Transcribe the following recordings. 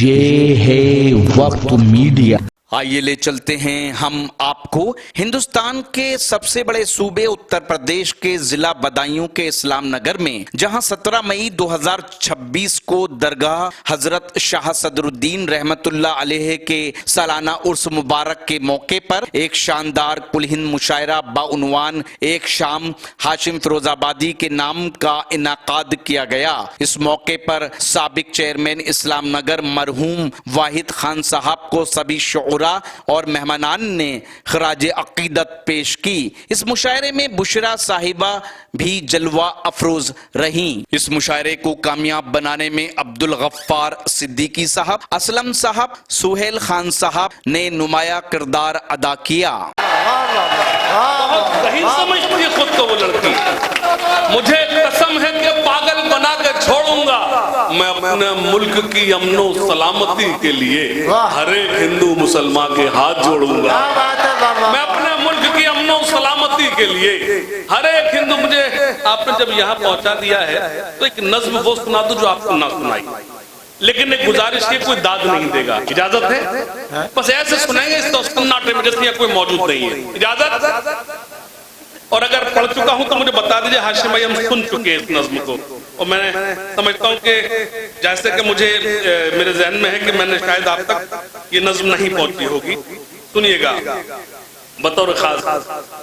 یہ ہے وقت میڈیا۔ آئیے لے چلتے ہیں ہم آپ کو ہندوستان کے سب سے بڑے صوبے اتر پردیش کے ضلع بدایوں کے اسلام نگر میں، جہاں 17 مئی 2026 کو درگاہ حضرت شاہ صدر الدین رحمت اللہ علیہ کے سالانہ عرس مبارک کے موقع پر ایک شاندار کل ہند مشاعرہ بعنوان ایک شام ہاشم فیروز آبادی کے نام کا انعقاد کیا گیا۔ اس موقع پر سابق چیئرمین اسلام نگر مرحوم واحد خان صاحب کو سبھی شعراء اور مہمانان نے خراج عقیدت پیش کی۔ اس مشاعرے میں بشرا صاحبہ بھی جلوہ افروز رہیں۔ اس مشاعرے کو کامیاب بنانے میں عبدالغفار صدیقی صاحب، اسلم صاحب، سہیل خان صاحب نے نمایاں کردار ادا کیا۔ بہت صحیح سمجھتی ہے خود کو وہ لڑکی، مجھے قسم ہے کہ پاگل بنا کے چھوڑوں گا۔ میں اپنے ملک کی امن و سلامتی کے لیے ہر ایک ہندو مسلمان کے ہاتھ جوڑوں گا۔ میں اپنے ملک کی امن و سلامتی کے لیے ہر ایک ہندو، مجھے آپ نے جب یہاں پہنچا دیا ہے تو ایک نظم وہ سنا دو جو آپ کو نہ سنائی، لیکن ایک گزارش کی کوئی داد نہیں دے گا، اجازت ہے؟ بس ایسے سنائیں گے اس تو سناٹے میں جیسے کوئی موجود نہیں ہے، اجازت؟ اور اگر پڑھ چکا ہوں تو مجھے بتا دیجئے ہاشم بھائی، ہم سن چکے ہیں اس نظم کو، اور میں سمجھتا ہوں کہ جیسے کہ مجھے میرے ذہن میں ہے کہ میں نے شاید آپ تک یہ نظم نہیں پہنچی ہوگی، سنیے گا بطور خاص۔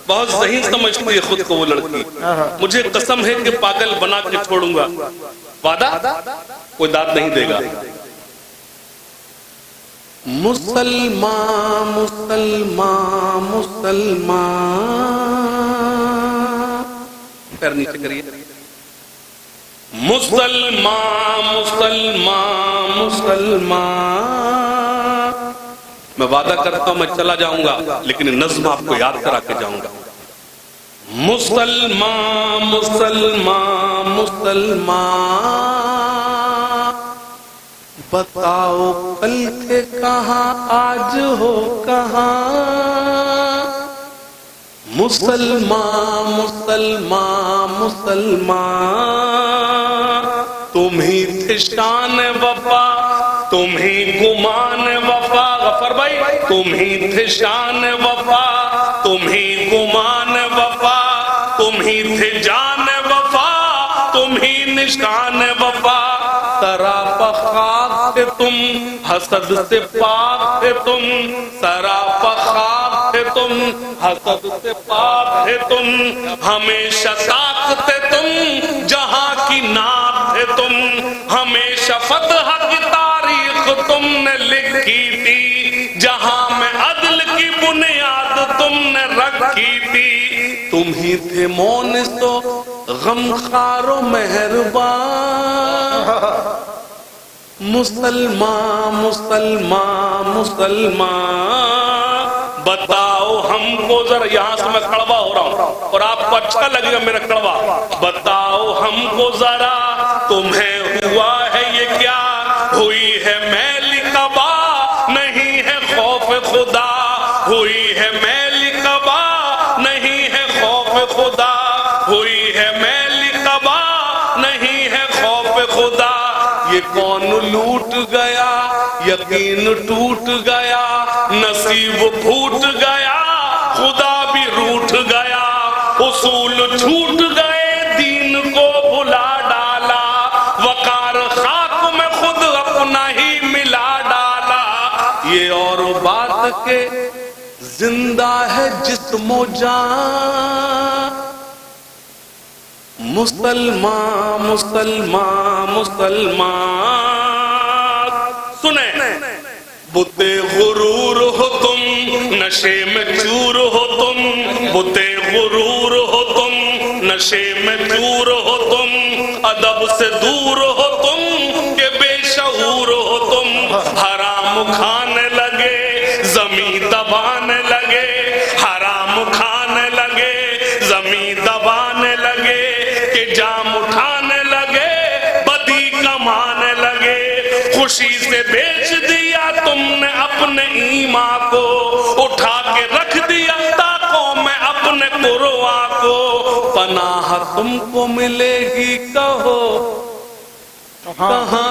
بہت ذہین سمجھتی ہے خود کو وہ لڑکی، مجھے قسم ہے کہ پاگل بنا کے چھوڑوں گا، وعدہ کوئی داد نہیں دے گا۔ مسلمان مسلمان مسلمان، پیر نیچے کریے، مسلمان مسلمان مسلمان، میں وعدہ کرتا ہوں میں چلا جاؤں گا لیکن نظم آپ کو یاد کرا کے جاؤں گا۔ مسلمان مسلمان مسلمان، بتاؤ کل کے کہاں آج ہو کہاں، مسلمان مسلمان مسلمان، تم ہی تھے شان وفا، تم ہی گمان وفا، غفر بھائی تم ہی تھے شان وفا، تم ہی گمان وفا، تم ہی تھے جان وفا، تم ہی نشان وفا، سراپا خاک تھے تم، حسد سے پاک تھے تم، سراپا خاک تھے تم، حسد سے پاک تھے تم، ہمیشہ ساتھ تھے تم، جہاں کی نعت تھے تم، ہمیشہ فتح کی تاریخ تم نے لکھی تھی، جہاں میں عدل کی بنیاد تم نے رکھی تھی، تم ہی تھے مونس و غمخوار و مہربان، مسلمان مسلمان مسلمان، بتاؤ ہم کو ذرا، یہاں سے میں کڑوا ہو رہا ہوں اور آپ کو اچھا لگے گا میرا کڑوا، بتاؤ ہم کو ذرا تمہیں ہوا ہے یہ کیا، ہوئی ہے میلی قبا نہیں ہے خوف خدا، ہوئی ہے میلی قبا نہیں ہے خوف خدا، ہوئی ہے میلی قبا نہیں ہے خوف خدا، یہ کون لوٹ گیا یقین ٹوٹ گیا، نصیب پھوٹ گیا خدا بھی روٹھ گیا، اصول چھوٹ گئے دین کو بھلا ڈالا، وقار خاک میں خود اپنا ہی ملا ڈالا، یہ اور بات کہ زندہ ہے جسم و جان، مسلمان مسلمان مسلمان، سنیں بتے غرور ہو تم، نشے میں چور ہو تم، بتے غرور ہو تم، نشے میں چور ہو تم، ادب سے دور ہو تم کہ بے شعور ہو تم، حرام کھانے لگے زمین دبانے لگے، حرام کھانے لگے زمین دبانے لگے، کہ جام اٹھانے لگے بدی کمانے لگے، خوشی سے بیچ دیا تم نے اپنے ایمان کو، اٹھا کے رکھ دیا طاقوں میں اپنے قرآن کو، پناہ تم کو ملے گی کہو کہاں،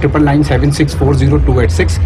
9997640286।